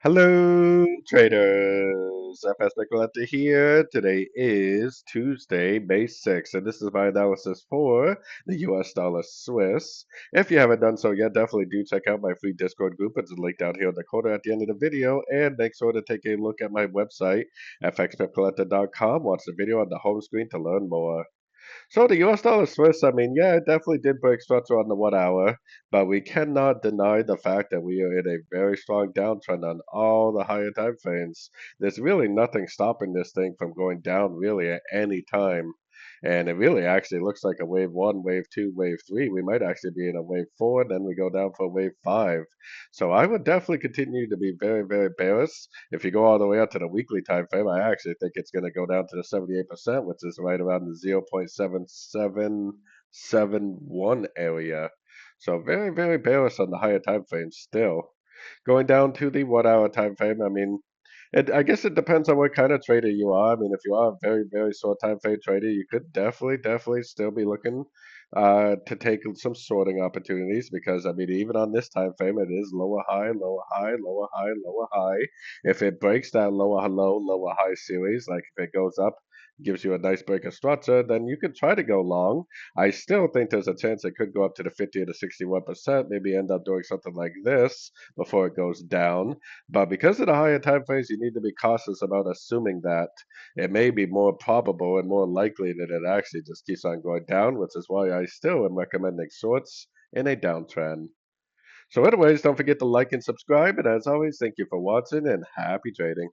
Hello, traders. FX Pip Collector here. Today is Tuesday, May 6th, and this is my analysis for the US dollar Swiss. If you haven't done so yet, definitely do check out my free Discord group. It's linked down here in the corner at the end of the video. And make sure to take a look at my website, fxpipcollector.com. Watch the video on the home screen to learn more. So the US dollar Swiss, I mean, yeah, it definitely did break structure on the 1 hour, but we cannot deny the fact that we are in a very strong downtrend on all the higher time frames. There's really nothing stopping this thing from going down really at any time. And it really actually looks like a wave one, wave two, wave three. We might actually be in a wave four, then we go down for wave five. So I would definitely continue to be very, very bearish. If you go all the way up to the weekly time frame, I actually think it's going to go down to the 78%, which is right around the 0.7771 area. So very, very bearish on the higher time frames still. Going down to the 1 hour time frame, I mean, I guess it depends on what kind of trader you are. I mean, if you are a very, very short time frame trader, you could definitely still be looking to take some sorting opportunities because, I mean, even on this time frame, it is lower high, lower high, lower high, lower high. If it breaks that lower low, lower high series, like if it goes up, gives you a nice break of structure, then you could try to go long. I still think there's a chance it could go up to the 50 to 61%, maybe end up doing something like this before it goes down. But because of the higher time frames, you need to be cautious about assuming that it may be more probable and more likely that it actually just keeps on going down, which is why I still am recommending shorts in a downtrend. So anyways, don't forget to like and subscribe. And as always, thank you for watching and happy trading.